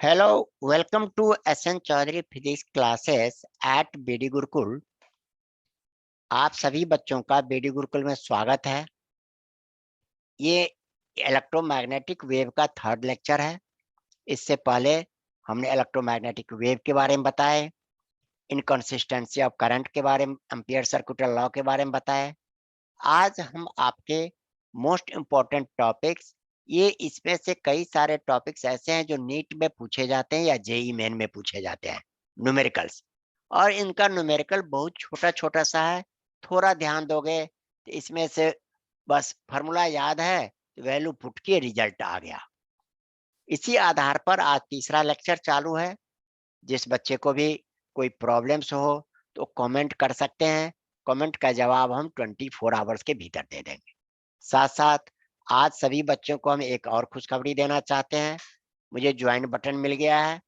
Hello, welcome to SN Chaudhary physics classes at BD Gurukul. आप सभी बच्चों का बीडी गुरुकुल में स्वागत है। ये इलेक्ट्रोमैग्नेटिक वेव का थर्ड लेक्चर है। इससे पहले हमने इलेक्ट्रोमैग्नेटिक वेव के बारे में बताए, इनकंसिस्टेंसी ऑफ करंट के बारे में, एम्पियर सर्कुलर लॉ के बारे में बताए। आज हम आपके मोस्ट इम्पोर्टेंट टॉपिक्स, ये इसमें से कई सारे टॉपिक्स ऐसे हैं जो नीट में पूछे जाते हैं या जेई मेन में पूछे जाते हैं, न्यूमेरिकल्स। और इनका न्यूमेरिकल बहुत छोटा छोटा सा है, थोड़ा ध्यान दोगे तो इसमें से बस फार्मूला याद है, वैल्यू पुट के रिजल्ट आ गया। इसी आधार पर आज तीसरा लेक्चर चालू है। जिस बच्चे को भी कोई प्रॉब्लम्स हो तो कमेंट कर सकते हैं। कमेंट का जवाब हम 24 आवर्स के भीतर दे देंगे। साथ साथ आज सभी बच्चों को हम एक और खुशखबरी देना चाहते हैं। मुझे ज्वाइन बटन मिल गया है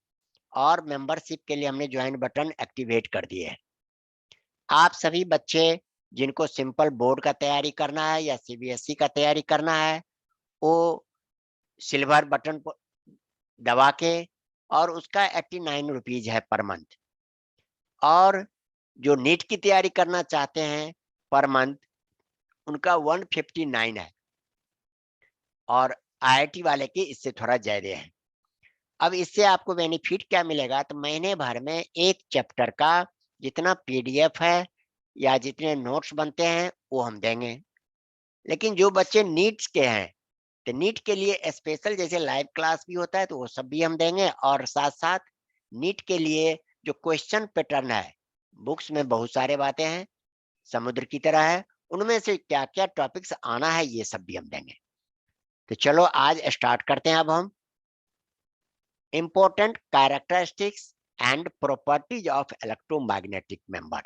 और मेंबरशिप के लिए हमने ज्वाइन बटन एक्टिवेट कर दिए है। आप सभी बच्चे जिनको सिंपल बोर्ड का तैयारी करना है या सीबीएसई का तैयारी करना है, वो सिल्वर बटन को दबा के, और उसका 89 रुपीज है पर मंथ। और जो नीट की तैयारी करना चाहते हैं पर मंथ, उनका 159 है। और आईआईटी वाले की इससे थोड़ा ज्यादा है। अब इससे आपको बेनिफिट क्या मिलेगा, तो महीने भर में एक चैप्टर का जितना पीडीएफ है या जितने नोट्स बनते हैं वो हम देंगे। लेकिन जो बच्चे नीट्स के हैं तो नीट के लिए स्पेशल जैसे लाइव क्लास भी होता है तो वो सब भी हम देंगे। और साथ साथ नीट के लिए जो क्वेश्चन पैटर्न है, बुक्स में बहुत सारे बातें हैं, समुद्र की तरह है, उनमें से क्या क्या टॉपिक्स आना है ये सब भी हम देंगे। तो चलो आज स्टार्ट करते हैं। अब हम important characteristics and properties of electromagnetic member.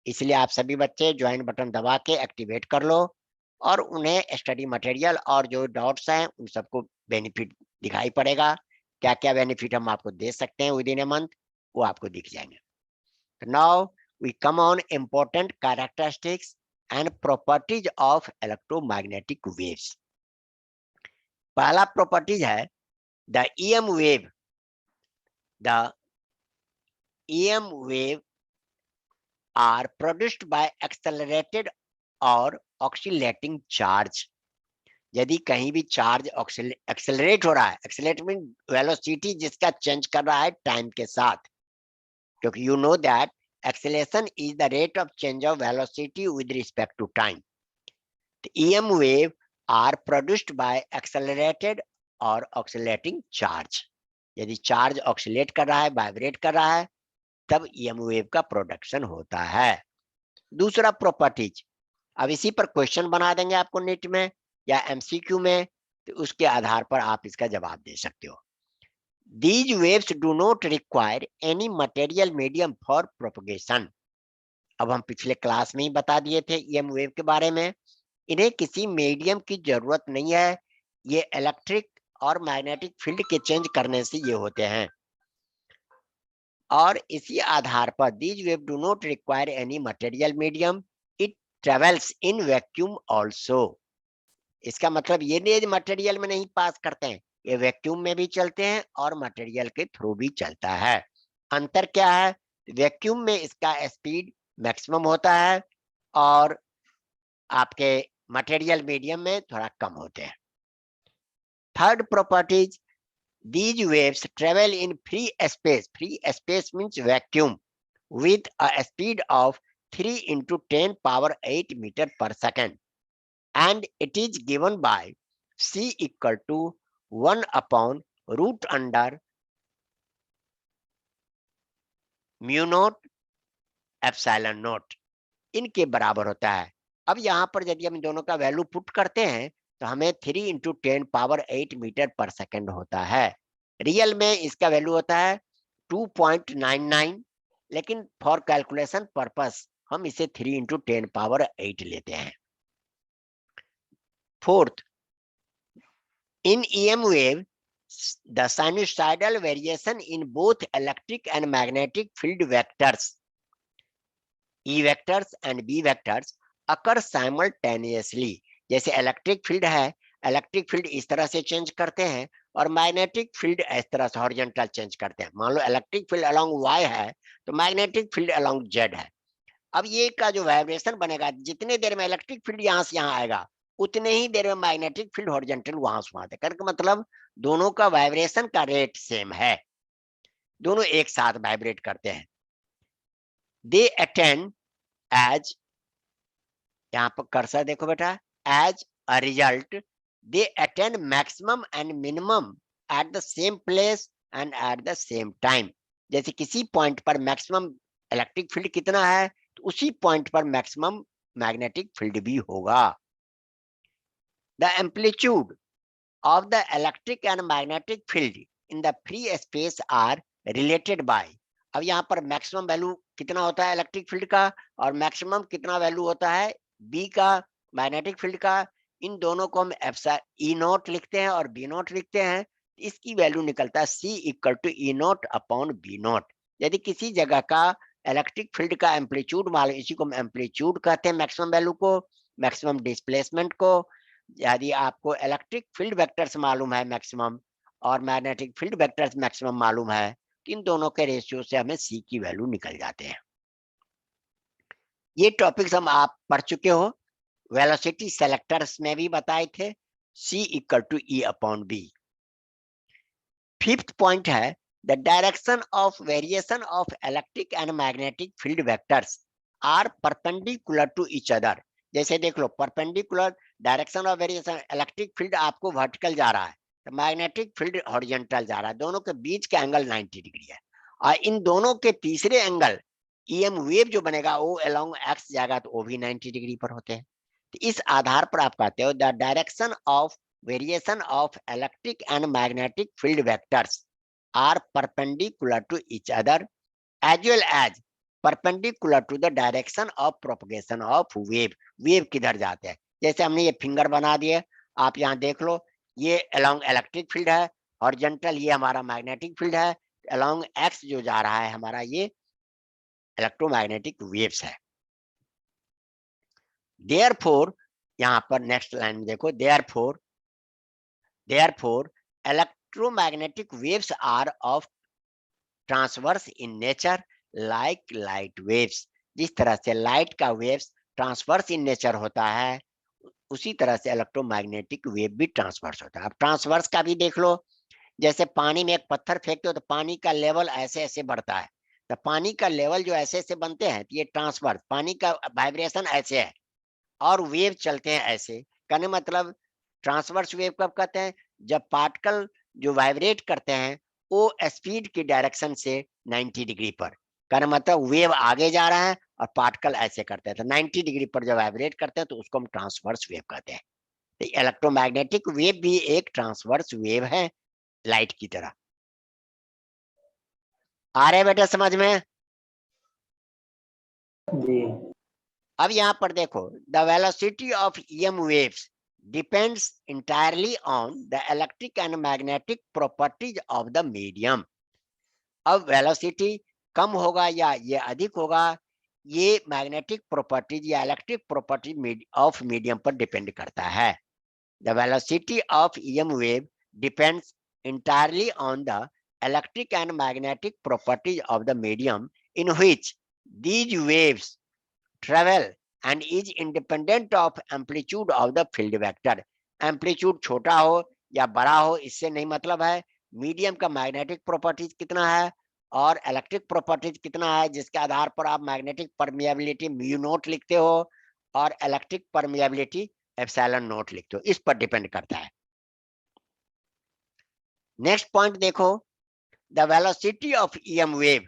इसलिए आप सभी बच्चे ज्वाइन बटन दबा के एक्टिवेट कर लो और उन्हें स्टडी मटेरियल और जो डाउट्स हैं उन सबको बेनिफिट दिखाई पड़ेगा। क्या क्या बेनिफिट हम आपको दे सकते हैं विद इन ए मंथ, वो आपको दिख जाएंगे। Now we come on important characteristics and properties of electromagnetic waves. पहला प्रॉपर्टीज है the EM wave. The EM wave are produced by accelerated और oscillating charge। यदि कहीं भी चार्ज एक्सेलरेट हो रहा है, एक्सेलरेट मीन वेलोसिटी जिसका चेंज कर रहा है टाइम के साथ, क्योंकि you know that acceleration is the rate of change of velocity with respect to time. EM wave are produced by accelerated और oscillating charge। यदि चार्ज ऑक्सीलेट कर रहा है, वाइब्रेट कर रहा है, तब EM वेव का प्रोडक्शन होता है। दूसरा प्रॉपर्टीज, अब इसी पर क्वेश्चन बना देंगे आपको नीट में या एमसीक्यू में, तो उसके आधार पर आप इसका जवाब दे सकते हो। These waves do not require any material medium for propagation। अब हम पिछले क्लास में ही बता दिए थे EM वेव के बारे में। इन्हें किसी मीडियम की जरूरत नहीं है, ये इलेक्ट्रिक और मैग्नेटिक फील्ड के चेंज करने से ये होते हैं। और इसी आधार पर these wave do not require any material medium, it travels in vacuum also। इसका मतलब ये नहीं मटेरियल में नहीं पास करते हैं, ये वैक्यूम में भी चलते हैं और मटेरियल के थ्रू भी चलता है। अंतर क्या है, वैक्यूम में इसका स्पीड मैक्सिमम होता है और आपके मटेरियल मीडियम में थोड़ा कम होते हैं। Third properties, these waves travel in free space। Free space means vacuum with a speed of 3 into 10 power 8 meter per second, and it is given by c equal to 1 upon root under mu naught epsilon naught, इनके बराबर होता है। अब यहाँ पर यदि हम दोनों का वैल्यू पुट करते हैं तो हमें 3 into 10 power 8 मीटर पर सेकेंड होता है। रियल में इसका वैल्यू होता है 2.99, लेकिन फॉर कैलकुलेशन पर्पस हम इसे 3 into 10 power 8 लेते हैं। Fourth, in EM wave the sinusoidal variation in both electric and magnetic field vectors E vectors and B vectors occur simultaneously। जैसे इलेक्ट्रिक फील्ड है, इलेक्ट्रिक फील्ड इस तरह से चेंज करते हैं और मैग्नेटिक फील्ड इस तरह से हॉरिजॉन्टल चेंज करते हैं। मान लो इलेक्ट्रिक फील्ड अलोंग वाई है तो मैग्नेटिक फील्ड अलोंग जेड है। अब ये का जो वाइब्रेशन बनेगा, जितने देर में इलेक्ट्रिक फील्ड यहाँ से यहाँ आएगा उतने ही देर में मैग्नेटिक फील्ड हॉरिजॉन्टल वहां से वहां तक, मतलब दोनों का वाइब्रेशन का रेट सेम है, दोनों एक साथ वाइब्रेट करते हैं। दे अटेंड एज, यहाँ पर कर्सर देखो बेटा, as a result they attend maximum and minimum at the same place and at the same time. जैसे किसी पॉइंट पर मैक्सिमम इलेक्ट्रिक फील्ड कितना है तो उसी पॉइंट पर मैक्सिमम मैग्नेटिक फील्ड भी होगा। The amplitude of the electric and magnetic field in the free space are related by। अब यहाँ पर मैक्सिमम वैल्यू कितना होता है इलेक्ट्रिक फील्ड का और मैक्सिमम कितना वैल्यू होता है बी का, मैग्नेटिक फील्ड का। इन दोनों को हम ई नॉट लिखते हैं और बी नॉट लिखते हैं। इसकी वैल्यू निकलता है C equal to E naught upon B naught. यदि किसी जगह का इलेक्ट्रिक फील्ड का एम्पलीट्यूड मालूम, इसी को हम एम्पलीट्यूड कहते हैं मैक्सिमम वैल्यू को, मैक्सिमम डिस्प्लेसमेंट को। यदि आपको इलेक्ट्रिक फील्ड वेक्टर्स मालूम है मैक्सिमम और मैग्नेटिक फील्ड वेक्टर्स मैक्सिमम मालूम है, इन दोनों के रेशियो से हमें सी की वैल्यू निकल जाते हैं। ये टॉपिक्स हम आप पढ़ चुके हो, वेलोसिटी सेलेक्टर्स में भी बताए थे, C equal to E upon B. Fifth point है the direction of variation of electric and magnetic field vectors are perpendicular to each other. जैसे देख लो, perpendicular direction of variation, electric field आपको vertical जा रहा है तो मैग्नेटिक फील्ड हॉरिजॉन्टल जा रहा है, दोनों के बीच का एंगल 90 डिग्री है। और इन दोनों के तीसरे एंगल ईएम वेव जो बनेगा वो अलोंग एक्स जाएगा तो वो भी 90 डिग्री पर होते हैं। तो इस आधार पर आप कहते हो the direction of variation of electric and magnetic field vectors are perpendicular to each other as well as perpendicular to the direction of propagation of wave. Wave किधर जाते हैं, जैसे हमने ये फिंगर बना दिए, आप यहाँ देख लो, ये अलोंग इलेक्ट्रिक फील्ड है हॉरिजॉन्टल, ये हमारा मैग्नेटिक फील्ड है, अलोंग एक्स जो जा रहा है हमारा ये इलेक्ट्रोमैग्नेटिक वेव्स है। देयरफॉर, यहाँ पर नेक्स्ट लाइन में देखो, therefore electromagnetic waves are of transverse in nature like light waves. जिस तरह से लाइट का वेव्स ट्रांसवर्स इन नेचर होता है उसी तरह से इलेक्ट्रोमैग्नेटिक वेव भी ट्रांसवर्स होता है। अब ट्रांसवर्स का भी देख लो, जैसे पानी में एक पत्थर फेंकते हो तो पानी का लेवल ऐसे ऐसे बढ़ता है, तो पानी का लेवल जो ऐसे ऐसे बनते हैं तो ये ट्रांसवर्स, पानी का वाइब्रेशन ऐसे है और वेव चलते हैं ऐसे। कहने मतलब ट्रांसवर्स वेव कब कहते हैं, जब पार्टिकल जो वाइब्रेट करते हैं वो स्पीड की डायरेक्शन से 90 डिग्री पर, कहने मतलब वेव आगे जा रहा है और पार्टिकल ऐसे करते हैं, तो 90 डिग्री पर जब वाइब्रेट करते हैं तो उसको हम ट्रांसवर्स वेव कहते हैं। तो इलेक्ट्रोमैग्नेटिक वेव भी एक ट्रांसवर्स वेव है लाइट की तरह। आ रहे बेटा समझ में? जी। अब यहाँ पर देखो, the velocity of EM waves depends entirely on the electric and magnetic properties of the medium. अब वेलोसिटी कम होगा या ये अधिक होगा, ये मैग्नेटिक प्रॉपर्टीज या इलेक्ट्रिक प्रॉपर्टीज ऑफ मीडियम पर डिपेंड करता है। The velocity of EM wave depends entirely on the electric and magnetic properties of the medium in which these waves travel and is independent of amplitude of the field vector। Amplitude छोटा हो या बड़ा हो इससे नहीं मतलब है, medium का मैग्नेटिक प्रॉपर्टीज कितना है और इलेक्ट्रिक प्रॉपर्टीज कितना है, जिसके आधार पर आप मैग्नेटिक परमिएबिलिटी म्यू नोट लिखते हो और इलेक्ट्रिक परमिएबिलिटी एप्सिलॉन नोट लिखते हो, इस पर डिपेंड करता है। नेक्स्ट पॉइंट देखो, the velocity of EM wave,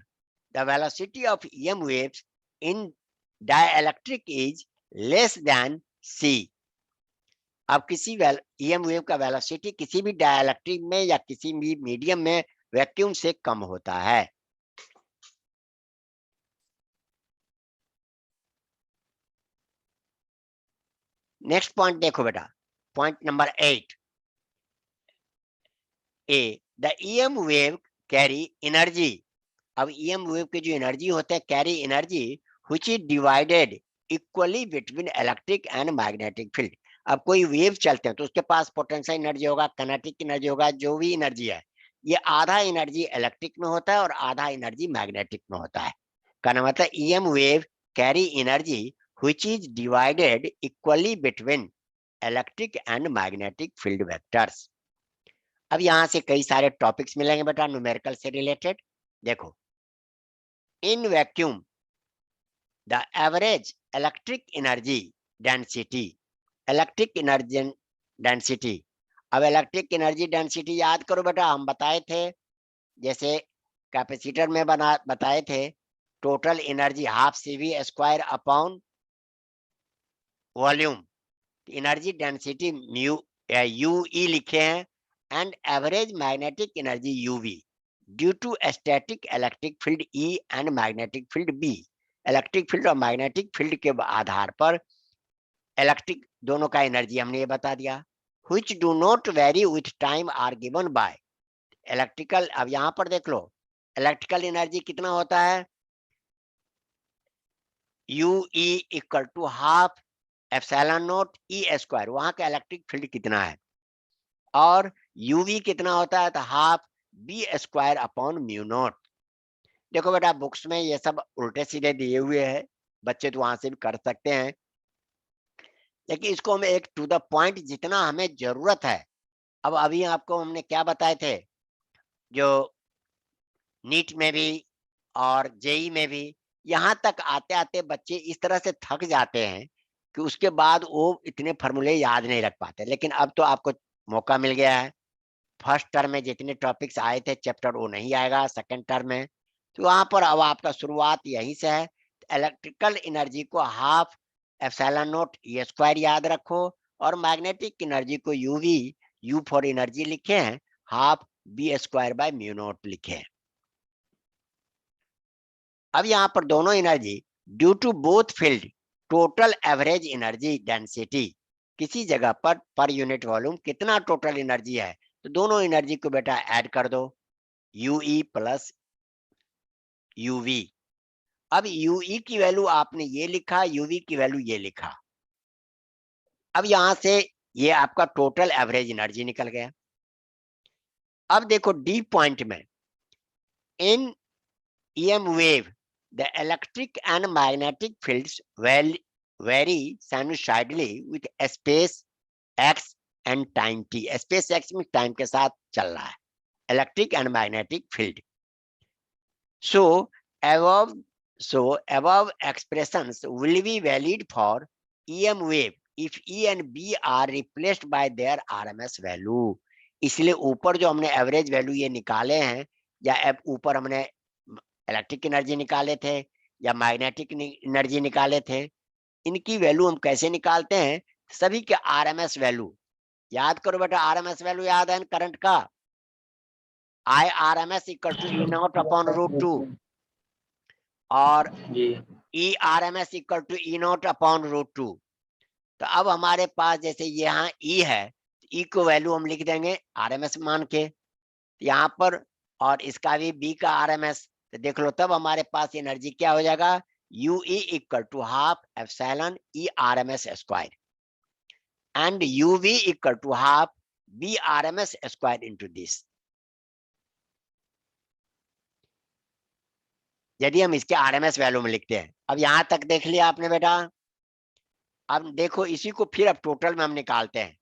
the velocity of EM waves in dielectric is less than c। अब किसी EM वेव का वेलोसिटी किसी भी डाइलेक्ट्रिक में या किसी भी मीडियम में वैक्यूम से कम होता है। नेक्स्ट पॉइंट देखो बेटा, point number 8 A, the EM wave carry energy. अब EM वेव की जो एनर्जी होता है carry energy which is divided equally between electric and magnetic field. अब कोई वेव चलते हैं तो उसके पास पोटेंशियल एनर्जी होगा, काइनेटिक एनर्जी होगा, जो भी एनर्जी है, ये आधा एनर्जी इलेक्ट्रिक में होता है और आधा एनर्जी मैग्नेटिक में होता है। कहना मतलब EM wave carry energy which is divided equally between electric and magnetic field vectors. अब यहां से कई सारे टॉपिक्स मिलेंगे बेटा न्यूमेरिकल से रिलेटेड। देखो, in vacuum the average electric energy density, electric energy density. अब इलेक्ट्रिक एनर्जी डेंसिटी याद करो बेटा, हम बताए थे जैसे कैपेसिटर में बताए थे, total energy half CV square upon volume. Energy density mu UE लिखे हैं, and average magnetic energy UV due to static electric field E and magnetic field B। Electric field और मैग्नेटिक फील्ड के आधार पर electric दोनों का energy हमने ये बता दिया। Which do not vary with time are given by electrical. अब यहां पर देख लो, इलेक्ट्रिकल एनर्जी कितना होता है, UE equal to half epsilon not E square, वहां का इलेक्ट्रिक फील्ड कितना है, और UV कितना होता है, तो half B square upon mu not. देखो बेटा, बुक्स में ये सब उल्टे सीधे दिए हुए हैं, बच्चे तो वहां से भी कर सकते हैं, लेकिन इसको हम एक टू द पॉइंट जितना हमें जरूरत है। अब अभी आपको हमने क्या बताए थे, जो नीट में भी और JEE में भी, यहाँ तक आते आते बच्चे इस तरह से थक जाते हैं कि उसके बाद वो इतने फॉर्मूले याद नहीं रख पाते। लेकिन अब तो आपको मौका मिल गया है, फर्स्ट टर्म में जितने टॉपिक्स आए थे चैप्टर वो नहीं आएगा सेकंड टर्म में, तो वहां पर अब आपका शुरुआत यहीं से है। इलेक्ट्रिकल एनर्जी को half epsilon not E square याद रखो, और मैग्नेटिक एनर्जी को UV, U फॉर एनर्जी लिखे हैं, half B square by mu not लिखे हैं। अब यहाँ पर दोनों energy due to both field total average energy density, किसी जगह पर यूनिट वॉल्यूम कितना टोटल एनर्जी है, तो दोनों एनर्जी को बेटा ऐड कर दो, UE प्लस UV। अब UE की वैल्यू आपने ये लिखा, UV की वैल्यू ये लिखा। अब यहां से ये आपका टोटल एवरेज एनर्जी निकल गया। अब देखो डी पॉइंट में, इन EM wave the electric and magnetic fields vary sinusoidally with space x and time t। space x में टाइम के साथ चल रहा है electric and magnetic field. so above expressions will be valid for EM wave if E and B are replaced by their RMS value। इसलिए ऊपर जो हमने एवरेज वैल्यू ये निकाले हैं, या ऊपर हमने इलेक्ट्रिक एनर्जी निकाले थे या मैग्नेटिक एनर्जी निकाले थे, इनकी वैल्यू हम कैसे निकालते हैं, सभी के RMS वैल्यू याद करो बेटा। RMS वैल्यू याद है करंट का, IRMS equal to E not upon root 2, और ERMS equal to E not upon root 2। तो अब हमारे पास जैसे यहाँ E है, E को वैल्यू हम लिख देंगे RMS मान के यहाँ पर, और इसका भी B का RMS, तो देख लो तब हमारे पास एनर्जी क्या हो जाएगा, UE equal to half epsilon E RMS square and UV equal to half B RMS square into this. यदि हम इसके RMS वैल्यू में लिखते हैं, अब यहां तक देख लिया आपने बेटा। अब देखो इसी को फिर अब टोटल में हम निकालते हैं।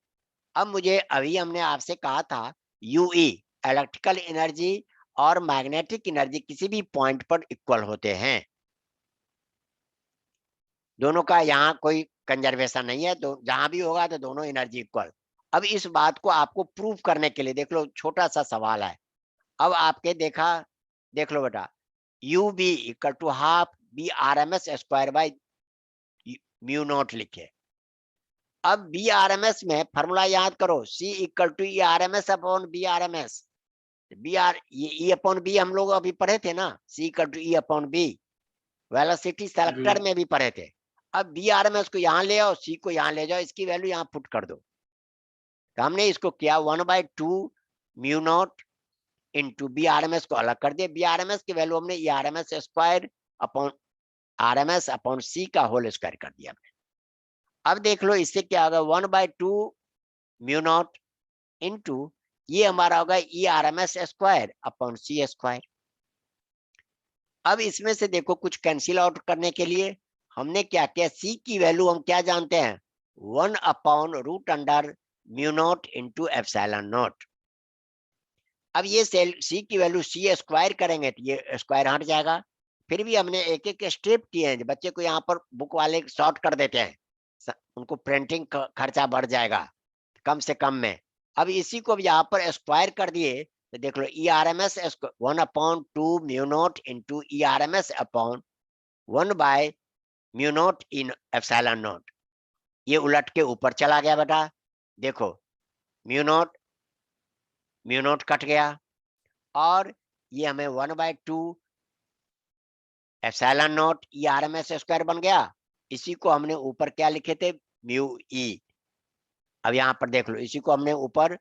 अब मुझे अभी हमने आपसे कहा था UE इलेक्ट्रिकल एनर्जी और मैग्नेटिक एनर्जी किसी भी पॉइंट पर इक्वल होते हैं, दोनों का यहाँ कोई कंजर्वेशन नहीं है, जहां भी होगा तो दोनों एनर्जी इक्वल। अब इस बात को आपको प्रूव करने के लिए देख लो छोटा सा सवाल है। अब आपके देख लो बेटा, UB equal to half B RMS square by mu not लिखे। अब B RMS में फॉर्मूला याद करो, C equal to E RMS upon B RMS। ये E अपॉन B हम लोग अभी पढ़े थे ना, C equal to E upon B, velocity selector में भी पढ़े थे। अब B RMS को यहाँ ले आओ, C को यहाँ ले जाओ, इसकी वैल्यू यहाँ पुट कर दो। तो हमने इसको किया 1/2 mu naught into B RMS को अलग कर दिया, B RMS की वैल्यू हमने E RMS square upon RMS upon C का होल स्क्वायर कर दिया। अब देख लो इससे क्या होगा, 1/2 म्यू नॉट इंटू ये हमारा होगा E_RMS square upon C square. अब इसमें से देखो कुछ कैंसिल आउट करने के लिए हमने क्या किया, C की वैल्यू हम क्या जानते हैं, 1/√अंडर mu naught into epsilon naught. अब ये सेल C की वैल्यू C स्क्वायर करेंगे तो ये स्क्वायर हट जाएगा। फिर भी हमने एक एक स्टेप किए हैं, बच्चे को यहाँ पर बुक वाले शॉर्ट कर देते हैं, उनको प्रिंटिंग खर्चा बढ़ जाएगा कम से कम में। अब इसी को यहाँ पर स्क्वायर कर दिए तो देख लो E_RMS 1/2 mu naught into E_RMS upon 1/म्यू नॉट इन एप्सिलॉन नॉट। ये उलट के ऊपर चला गया बेटा, देखो म्यू नॉट कट गया और ये हमें 1/2 एप्सिलॉन नॉट E_RMS स्क्वायर बन गया। इसी को हमने ऊपर क्या लिखे थे, म्यू ई। अब यहाँ पर देख लो इसी को हमने ऊपर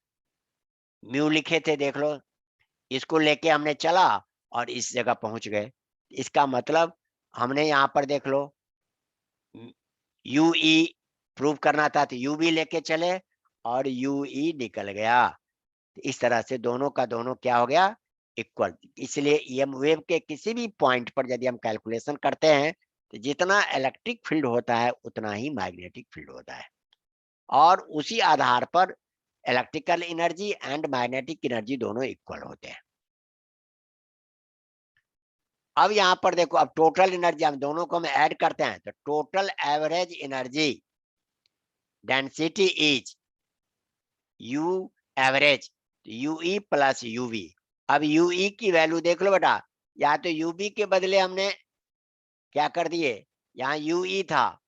म्यू लिखे थे, देख लो इसको लेके हमने चला और इस जगह पहुंच गए। इसका मतलब हमने यहाँ पर देख लो यू ई प्रूव करना था तो यू भी लेके चले और यू ई निकल गया। इस तरह से दोनों का दोनों क्या हो गया, इक्वल। इसलिए ईएम वेव के किसी भी पॉइंट पर यदि हम कैलकुलेशन करते हैं तो जितना इलेक्ट्रिक फील्ड होता है उतना ही मैग्नेटिक फील्ड होता है, और उसी आधार पर electrical energy and magnetic energy दोनों इक्वल होते हैं। अब यहाँ पर देखो, अब टोटल एनर्जी हम दोनों को हम ऐड करते हैं तो total average energy density is U average UE plus UV. अब यूई की वैल्यू देख लो बेटा, या तो यूबी के बदले हमने क्या कर दिए, यहाँ यूई था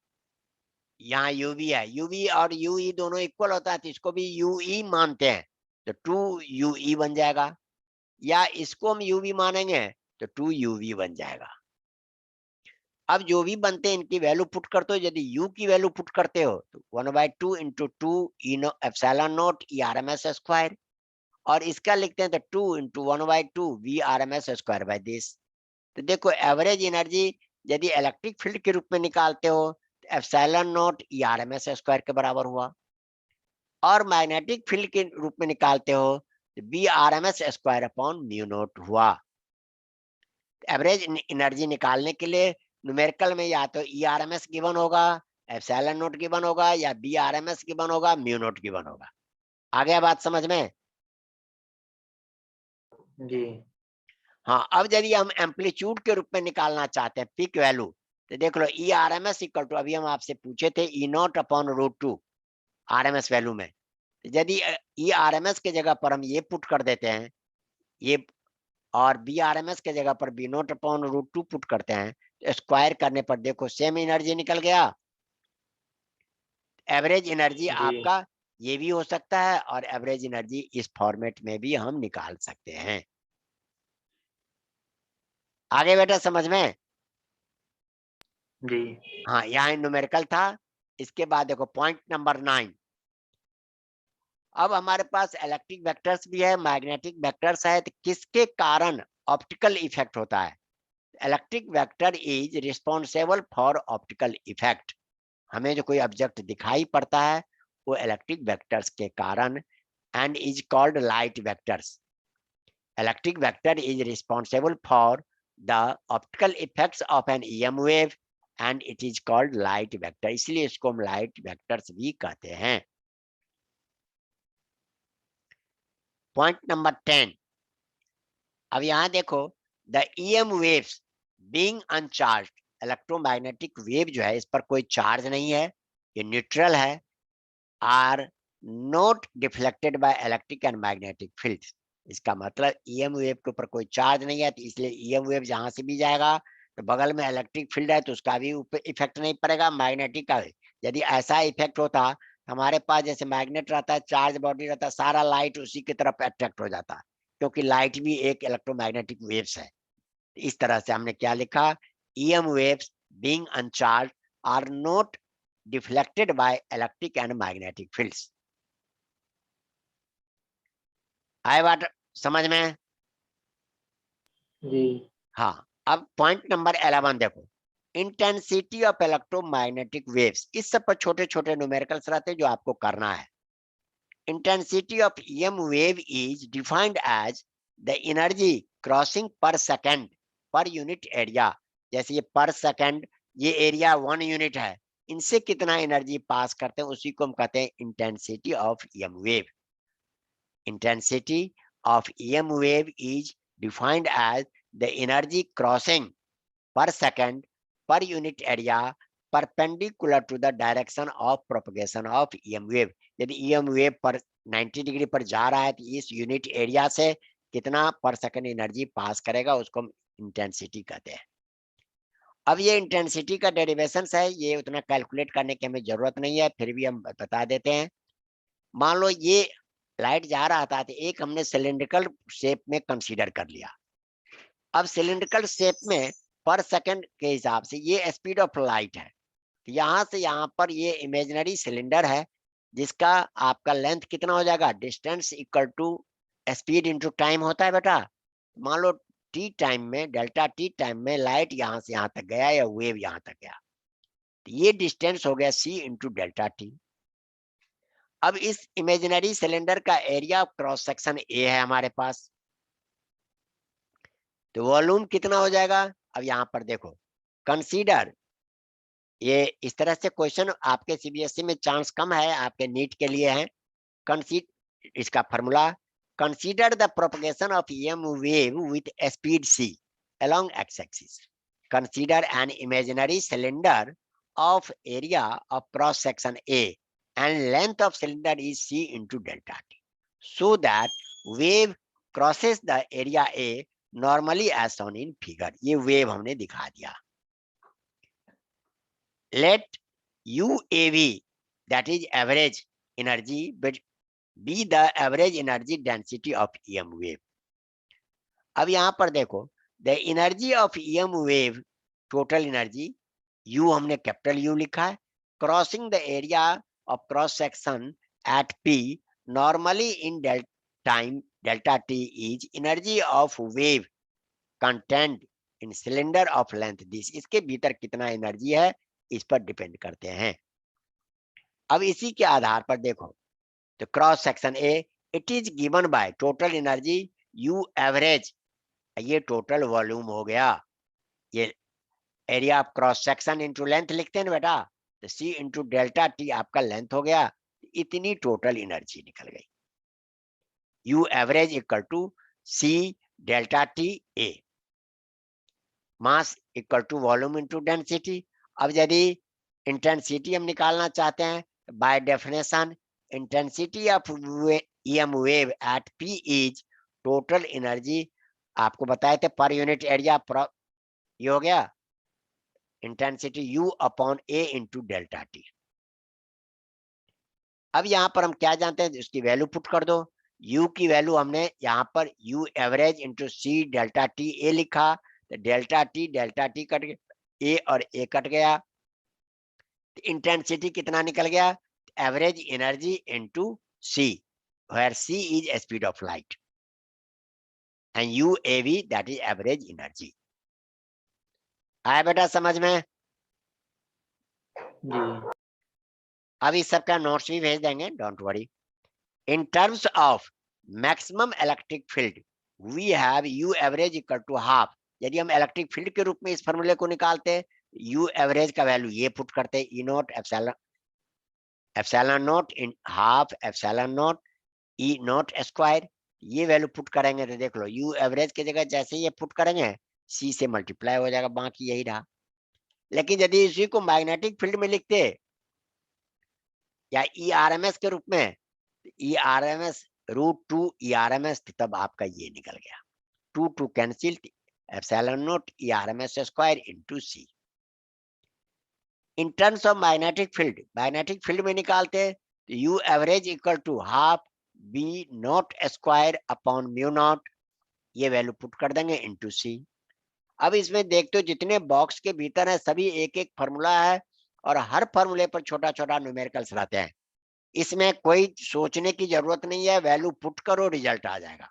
यहाँ यूवी है, यूवी और यूई दोनों इक्वल होता है तो इसको भी यूई मानते हैं तो 2 यूई बन जाएगा, या इसको हम यूवी मानेंगे तो 2 यूवी बन जाएगा। अब जो भी बनते हैं इनकी वैल्यू पुट करते हो, यदि u की वैल्यू पुट करते हो तो 1/2 into 2 epsilon not E_RMS square, और इसका लिखते हैं तो 2 into 1/2 V_RMS square by this. तो देखो एवरेज एनर्जी यदि इलेक्ट्रिक फील्ड के रूप में निकालते हो तो एप्सिलॉन नॉट E_RMS स्क्वायर के बराबर हुआ, और मैग्नेटिक फील्ड के रूप में निकालते हो तो V_RMS square upon mu not हुआ। एवरेज एनर्जी निकालने के लिए न्यूमेरिकल में या तो E_RMS गिवन होगा, एप्सिलॉन नॉट गिवन होगा, या B_RMS गिवन होगा, म्यू नॉट गिवन होगा। आ गया बात समझ में? जी। हाँ, अब यदि हम एम्पलीट्यूड के रूप में निकालना चाहते हैं पीक वैल्यू तो देख लो E_RMS इक्वल टू, अभी हम आपसे पूछे थे E0 अपॉन √2 RMS वैल्यू में। यदि E_RMS के जगह पर हम ये पुट कर देते हैं ये, और B_RMS के जगह पर B0 अपॉन √2 पुट करते हैं तो स्क्वायर करने पर देखो सेम एनर्जी निकल गया। एवरेज एनर्जी जी। आपका ये भी हो सकता है और एवरेज एनर्जी इस फॉर्मेट में भी हम निकाल सकते हैं। आगे बेटा समझ में? जी। हाँ, यहाँ न्यूमेरिकल था। इसके बाद देखो पॉइंट नंबर 9। अब हमारे पास इलेक्ट्रिक वेक्टर्स भी है, मैग्नेटिक वेक्टर्स है, तो किसके कारण ऑप्टिकल इफेक्ट होता है? Electric vector is responsible for optical effect. हमें जो कोई ऑब्जेक्ट दिखाई पड़ता है वो इलेक्ट्रिक वेक्टर्स के कारण, and is called light vectors. Electric vector is responsible for the optical effects of an EM wave and it is called light vector, इसलिए इसको हम लाइट वेक्टर्स भी कहते हैं। Point number 10। अब यहाँ देखो, the EM waves being uncharged, electromagnetic wave जो है इस पर कोई चार्ज नहीं है, ये न्यूट्रल है, are not deflected by electric and magnetic field. इसका मतलब EM वेव के ऊपर कोई चार्ज नहीं है तो इसलिए EM वेव जहां से भी जाएगा तो बगल में इलेक्ट्रिक फील्ड है तो उसका भी ऊपर इफेक्ट नहीं पड़ेगा, मैग्नेटिक का भी। यदि ऐसा इफेक्ट होता, हमारे पास जैसे मैग्नेट रहता है, चार्ज बॉडी रहता है, सारा लाइट उसी की तरफ अट्रैक्ट हो जाता, क्योंकि लाइट भी एक इलेक्ट्रोमैग्नेटिक वेव्स है। इस तरह से हमने क्या लिखा, EM waves being uncharged are not deflected by electric and magnetic fields। आए बात समझ में? जी। हाँ, अब पॉइंट नंबर 11 देखो, इंटेंसिटी ऑफ इलेक्ट्रोमैग्नेटिक वेव्स, इस सब पर छोटे छोटे न्यूमेरिकल्स रहते हैं जो आपको करना है। Intensity of EM wave is defined as the energy crossing per second per unit area. जैसे ये पर सेकंड, ये एरिया 1 यूनिट है, इनसे कितना एनर्जी पास करते हैं उसी को हम कहते हैं intensity of EM wave. Intensity of EM wave is defined as the energy crossing per second per unit area perpendicular to the direction of propagation of EM wave। यदि EM wave पर 90 degree पर जा रहा है तो इस unit area से कितना पर सेकंड एनर्जी पास करेगा उसको हम इंटेंसिटी कहते हैं। अब ये इंटेंसिटी का डेरिवेशन है, ये उतना कैलकुलेट करने की हमें जरूरत नहीं है, फिर भी हम बता देते हैं। मान लो ये लाइट जा रहा था तो एक हमने सिलिंड्रिकल शेप में कंसीडर कर लिया। अब सिलिंड्रिकल शेप में पर सेकंड के हिसाब से ये स्पीड ऑफ लाइट है। यहां से यहां पर ये इमेजिनरी सिलेंडर है जिसका आपका लेंथ कितना हो जाएगा, distance equal to speed into time होता है बेटा। मान लो टी टाइम में, डेल्टा टी टाइम में लाइट यहां से यहां तक गया या वेव यहां तक गया, तो ये डिस्टेंस हो गया सी इंटू डेल्टा टी। अब इस इमेजिनरी सिलेंडर का एरिया ऑफ क्रॉस सेक्शन ए है हमारे पास, तो वॉल्यूम कितना हो जाएगा। अब यहाँ पर देखो, कंसीडर, ये इस तरह से क्वेश्चन आपके सीबीएसई में चांस कम है, आपके नीट के लिए है। कंसीडर, इसका formula, consider the propagation of EM wave with speed c along x axis। Consider an imaginary cylinder of area of cross section A and length of cylinder is c into delta t, so that wave crosses the area A normally as shown in figure। ये wave हमने दिखा दिया। Let UAV, that is average energy, be the average energy density of EM wave। अब यहां पर देखो, the energy of EM wave, total energy, U हमने capital U लिखा है, crossing the area of cross section at P normally in time delta T is energy of wave contained in cylinder of length this। इसके भीतर कितना energy है इस पर depend करते हैं। अब इसी के आधार पर देखो, तो cross section A, it is given by total energy U average, ये टोटल वॉल्यूम हो गया। ये area of cross section into length लिखते हैं ना बेटा, तो सी इंटू डेल्टा टी आपका लेंथ हो गया, इतनी टोटल एनर्जी निकल गई। U average equal to C delta T A, mass equal to volume into density. अब यदि इंटेंसिटी हम निकालना चाहते हैं, by definition intensity of EM wave eight P is total energy, आपको बताए थे पर यूनिट एरिया, ये हो गया intensity U upon A into delta T. अब यहाँ पर हम क्या जानते हैं, उसकी वैल्यू पुट कर दो। U की वैल्यू हमने यहाँ पर U average into C delta T ए लिखा, तो डेल्टा टी कट गया, ए और ए कट गया, तो इंटेंसिटी कितना निकल गया, average energy into C, where C is speed of light and UAV that is average energy. आया बेटा समझ में जी। अब इस सबका नोट्स भी भेज देंगे, don't worry. In terms of maximum electric field we have U average equal to half. यदि हम इलेक्ट्रिक फील्ड के रूप में इस फॉर्मूले को निकालते हैं, U एवरेज का वैल्यू ये पुट करते हैं, E not epsilon not in half epsilon not E not square. ये वैल्यू पुट करेंगे तो देख लो, U एवरेज की जगह जैसे ये पुट करेंगे C से मल्टीप्लाई हो जाएगा, बाकी यही रहा। लेकिन यदि इसी को मैग्नेटिक फील्ड में लिखते या ERMS के रूप में, ERMS √2 ERMS, तब आपका ये निकल गया, 2 cancel, epsilon not ERMS square into C। In terms of magnetic field में निकालते हैं तो U average equal to half B not square upon mu not, ये वैल्यू पुट कर देंगे इनटू C। अब इसमें देखते हो जितने बॉक्स के भीतर है सभी एक एक फार्मूला है और हर फार्मूले पर छोटा छोटा न्यूमेरिकल्स रहते हैं, इसमें कोई सोचने की जरूरत नहीं है, वैल्यू पुट करो रिजल्ट आ जाएगा।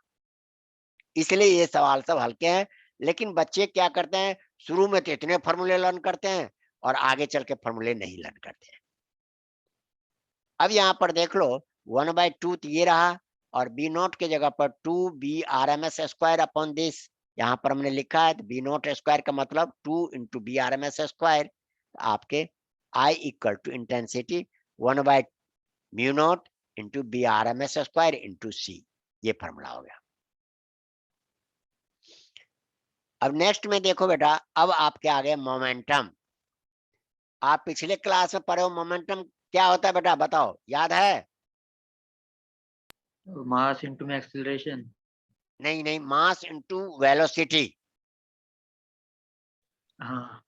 इसलिए ये सवाल सब हल्के हैं, लेकिन बच्चे क्या करते हैं, शुरू में तो इतने फॉर्मूले लर्न करते हैं और आगे चल के फॉर्मूले नहीं लर्न करते हैं। अब यहाँ पर देख लो 1/2 तो ये रहा, और बी नॉट के जगह पर 2b/RMS² अपॉन दिस यहाँ पर हमने लिखा है। बी नॉट स्क्वायर का मतलब 2 इंटू b/RMS²। आपके I equal to intensity 1/μ0 into b/RMS² into c, ये फॉर्मूला हो गया। अब नेक्स्ट में देखो बेटा, अब आपके आगे मोमेंटम। आप पिछले क्लास में पढ़े हो मोमेंटम क्या होता है बेटा, बताओ, याद है? मास इनटू में एक्सीलरेशन। नहीं नहीं, मास इनटू वेलोसिटी, हाँ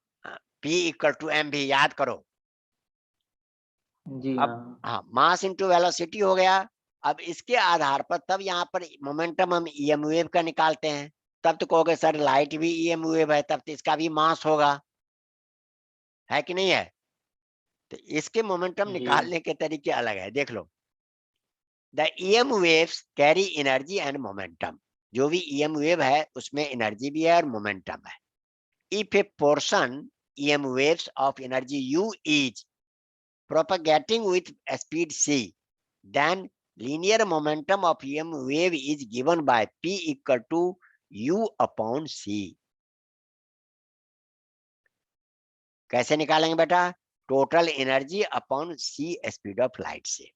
P इक्वल टू एम भी, याद करो। जी। अब हाँ हाँ, मास इनटू वेलोसिटी हो गया। अब इसके आधार पर तब यहाँ पर मोमेंटम हम ईएम वेव का निकालते हैं। तब तो कहोगे सर लाइट भी ईएम वेव है, तब तो इसका भी मास होगा, है कि नहीं है? तो इसके मोमेंटम जी निकालने के तरीके अलग है, देख लो। The EM waves carry energy and momentum. जो भी ईएम वेव है उसमें एनर्जी भी है और मोमेंटम है। If A portion EM waves of energy you is propagating with speed c, then linear momentum of EM wave is given by P equal to U upon C। कैसे निकालेंगे बेटा? Total energy upon C speed of light से।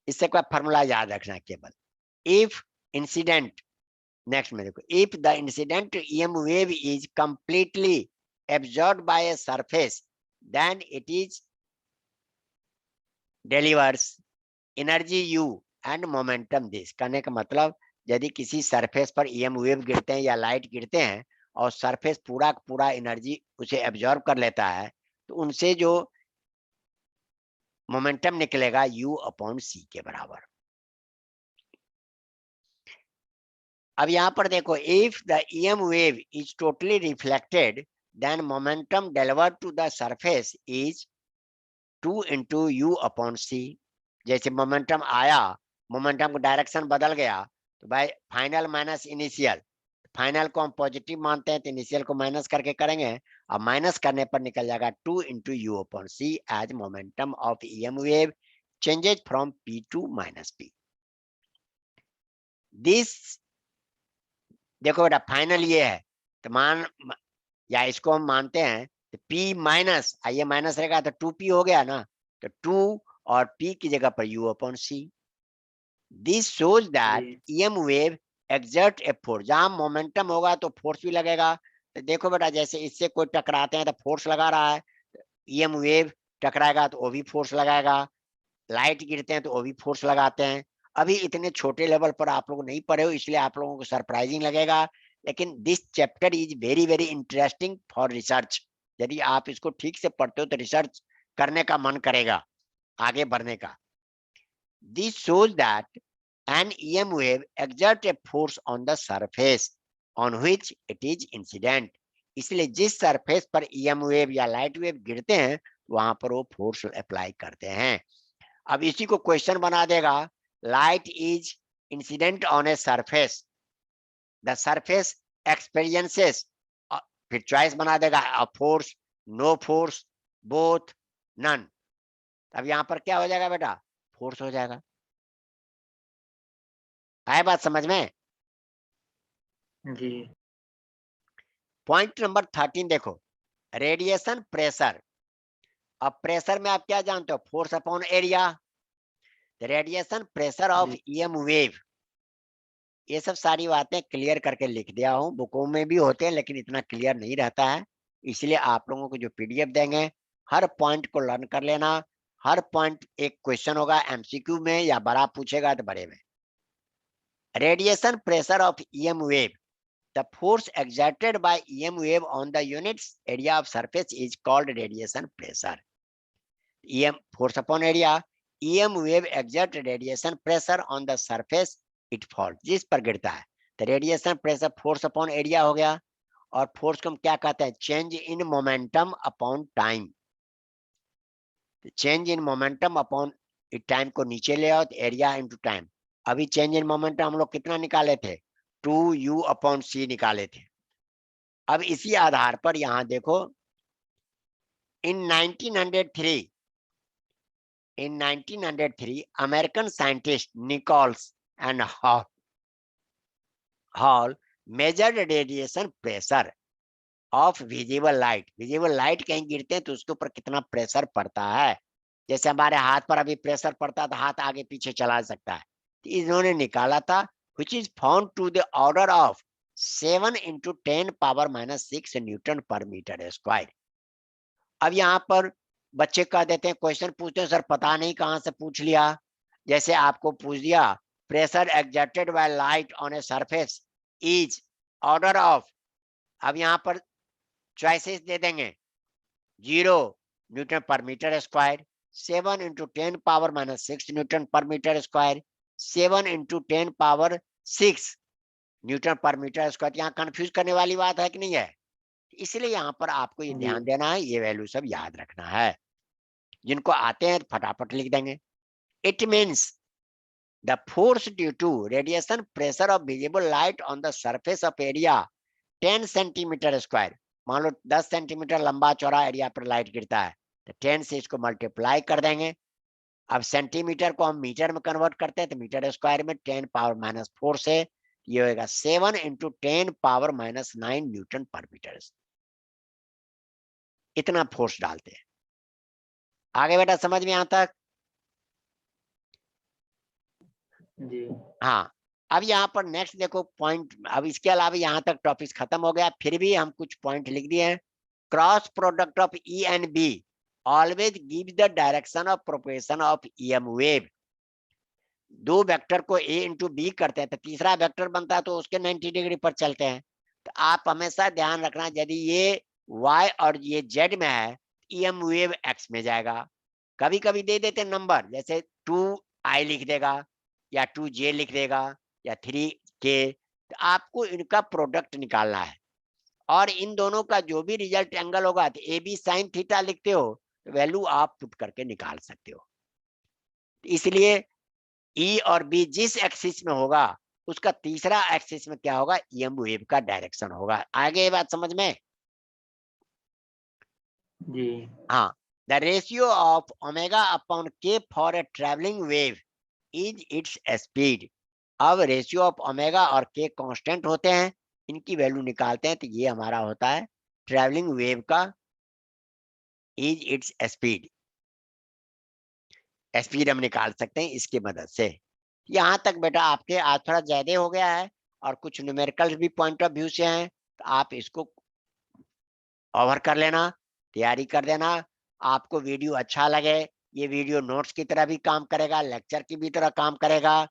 इससे कोई formula याद रखना केवल। If incident, next में देखो, if the incident EM wave is completely absorbed by a surface, then it is delivers energy you and momentum this. कहने का मतलब, यदि किसी सरफेस पर ईएम वेव गिरते हैं या लाइट गिरते हैं और सरफेस पूरा पूरा एनर्जी उसे एब्जॉर्ब कर लेता है, तो उनसे जो मोमेंटम निकलेगा यू अपॉन सी के बराबर। अब यहाँ पर देखो, if the EM wave is totally reflected, then momentum delivered to the surface is 2 into U upon C. जैसे मोमेंटम आया, मोमेंटम का डायरेक्शन बदल गया, तो भाई फाइनल माइनस इनिशियल, फाइनल को हम पॉजिटिव मानते हैं तो इनिशियल को माइनस करके करेंगे, अब माइनस करने पर निकल जाएगा 2 into U upon C as momentum of EM wave changes from P to minus P. This, देखो बेटा फाइनल ये है, तो मान, या इसको हम मानते हैं तो P माइनस, ये माइनस रहेगा तो 2P हो गया ना, तो 2 और P की जगह पर U upon C। This shows that the EM वेव एक्सर्ट ए फोर्स। जहां मोमेंटम होगा तो फोर्स भी लगेगा। तो देखो बेटा, जैसे इससे कोई टकराते हैं तो फोर्स लगा रहा है, EM वेव टकराएगा तो वो भी फोर्स लगाएगा, लाइट गिरते हैं तो वो भी फोर्स लगाते हैं। अभी इतने छोटे लेवल पर आप लोग नहीं पढ़े हो, इसलिए आप लोगों को सरप्राइजिंग लगेगा, लेकिन this chapter is very very interesting for research. यदि आप इसको ठीक से पढ़ते हो तो रिसर्च करने का मन करेगा, आगे बढ़ने का। This shows that an EM wave exert a force on the surface on which it is incident। इसलिए जिस सरफेस पर EM वेव या लाइट वेव गिरते हैं वहां पर वो फोर्स अप्लाई करते हैं। अब इसी को क्वेश्चन बना देगा, light is incident on a surface, the surface experiences, फिर चॉइस बना देगा, force, no force, both, none. अब यहां पर क्या हो जाएगा बेटा? फोर्स हो जाएगा। आए बात समझ में? जी पॉइंट नंबर 13 देखो, रेडिएशन प्रेशर। अब प्रेशर में आप क्या जानते हो? Force upon area. Radiation pressure of the EM wave, ये सब सारी बातें क्लियर करके लिख दिया हूँ, बुकों में भी होते हैं लेकिन इतना क्लियर नहीं रहता है, इसलिए आप लोगों को जो पीडीएफ देंगे हर पॉइंट को लर्न कर लेना। हर पॉइंट एक क्वेश्चन होगा एमसीक्यू में, या बड़ा पूछेगा तो बड़े में। Radiation pressure of EM wave, the force exerted by EM wave on the unit area of surface is called radiation pressure। EM force upon area, EM wave exert radiation pressure on the surface it falls, जिस पर गिरता है। तो radiation pressure force upon area हो गया, और force को हम क्या कहते हैं? Change in momentum upon time. Change in momentum upon time को नीचे ले आओ तो एरिया इंटू टाइम। अभी चेंज इन मोमेंटम हम लोग कितना निकाले थे? 2U अपॉन C निकाले थे। अब इसी आधार पर यहां देखो, इन 1903 American scientist Nichols and hall measured radiation pressure of visible light. Visible light कहीं गिरते हैं तो उसके ऊपर कितना प्रेशर पड़ता है। जैसे हमारे हाथ पर अभी प्रेशर पड़ता है तो हाथ आगे पीछे चला सकता है। तो इन्होंने निकाला था which is found to the order of 7 into 10 power minus 6 newton per metre square. अब यहाँ पर बच्चे कह देते हैं, क्वेश्चन पूछते हैं, सर पता नहीं कहाँ से पूछ लिया। जैसे आपको पूछ दिया pressure exerted by light on a surface is order of, अब यहाँ पर चॉइसेस दे देंगे, 0 newton per metre square, 7 into 10 power minus 6 newton per metre square, 7 into 10 power 6 newton per metre square. यहाँ कंफ्यूज करने वाली बात है कि नहीं है? इसलिए यहाँ पर आपको ये जी, ध्यान देना है, ये वैल्यू सब याद रखना है। जिनको आते हैं फटाफट लिख देंगे। It means the force due to radiation pressure of visible light on the surface of area 10 centimetre square. मान लो 10 सेंटीमीटर लंबा चौड़ा एरिया पर लाइट गिरता है तो 10 से इसको मल्टीप्लाई कर देंगे। अब सेंटीमीटर को हम मीटर में कन्वर्ट करते हैं तो मीटर स्क्वायर में 10 पावर माइनस 4 से ये होगा 7 into 10 power minus 9 Newton per metre. इतना फोर्स डालते हैं। आगे बेटा समझ में यहाँ तक? जी, हाँ, अब यहाँ पर नेक्स्ट देखो पॉइंट। अब इसके अलावा यहाँ तक टॉपिक खत्म हो गया, फिर भी हम कुछ पॉइंट लिख दिए हैं। Cross product of E and be always give the direction of propagation of EM wave. दो वेक्टर को ए इंटू बी करते हैं तो तीसरा वेक्टर बनता है तो उसके 90 डिग्री पर चलते हैं। तो आप हमेशा ध्यान रखना, यदि ये y और ये z में है, ईएम वेव x में जाएगा। कभी कभी दे देते नंबर, जैसे 2i लिख देगा या 2j लिख देगा या 3k। तो आपको इनका प्रोडक्ट निकालना है और इन दोनों का जो भी रिजल्ट एंगल होगा तो ए बी साइन थीटा लिखते हो तो वैल्यू आप पुट करके निकाल सकते हो। इसलिए ई और बी जिस एक्सिस में होगा उसका तीसरा एक्सिस में क्या होगा, ईएम वेव का डायरेक्शन होगा। आगे ये बात समझ में? जी, हाँ, the ratio of omega upon K for a travelling wave is its speed. अब रेशियो ऑफ ओमेगा और के कांस्टेंट होते हैं, इनकी वैल्यू निकालते हैं तो ये हमारा होता है ट्रेवलिंग वेव का इज इट्स स्पीड। स्पीड हम निकाल सकते हैं इसकी मदद से। यहाँ तक बेटा आपके आज थोड़ा ज्यादा हो गया है और कुछ न्यूमेरिकल भी पॉइंट ऑफ व्यू से हैं, तो आप इसको ओवर कर लेना, तैयारी कर देना। आपको वीडियो अच्छा लगे, ये वीडियो नोट्स की तरह भी काम करेगा, लेक्चर की भी तरह काम करेगा।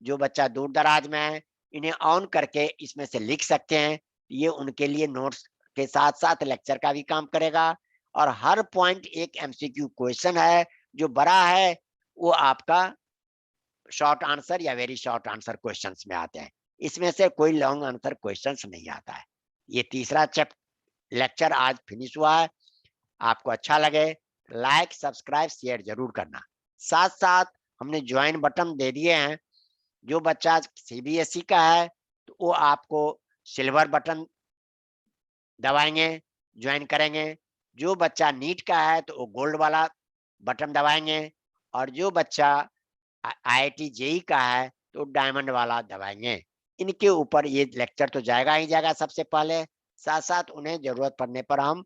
जो बच्चा दूर दराज में है इन्हें ऑन करके इसमें से लिख सकते हैं, ये उनके लिए नोट्स के साथ साथ लेक्चर का भी काम करेगा। और हर पॉइंट एक एमसीक्यू क्वेश्चन है, जो बड़ा है वो आपका शॉर्ट आंसर या वेरी शॉर्ट आंसर क्वेश्चंस में आते हैं, इसमें से कोई लॉन्ग आंसर क्वेश्चंस नहीं आता है। ये तीसरा लेक्चर आज फिनिश हुआ है। आपको अच्छा लगे लाइक सब्सक्राइब शेयर जरूर करना। साथ साथ हमने ज्वाइन बटन दे दिए हैं। जो बच्चा सीबीएसई का है तो वो आपको सिल्वर बटन दबाएंगे, ज्वाइन करेंगे। जो बच्चा नीट का है तो वो गोल्ड वाला बटन दबाएंगे और जो बच्चा आईआईटी जेई का है तो डायमंड वाला दबाएंगे। इनके ऊपर ये लेक्चर तो जाएगा ही जाएगा सबसे पहले। साथ साथ उन्हें जरूरत पड़ने पर हम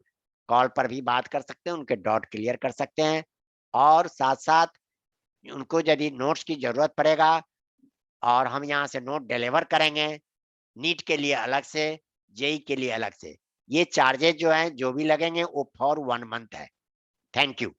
कॉल पर भी बात कर सकते हैं, उनके डाउट क्लियर कर सकते हैं। और साथ साथ उनको यदि नोट्स की जरूरत पड़ेगा और हम यहाँ से नोट डिलीवर करेंगे, नीट के लिए अलग से, जेई के लिए अलग से। ये चार्जेस जो हैं जो भी लगेंगे वो फॉर 1 मंथ है। Thank you.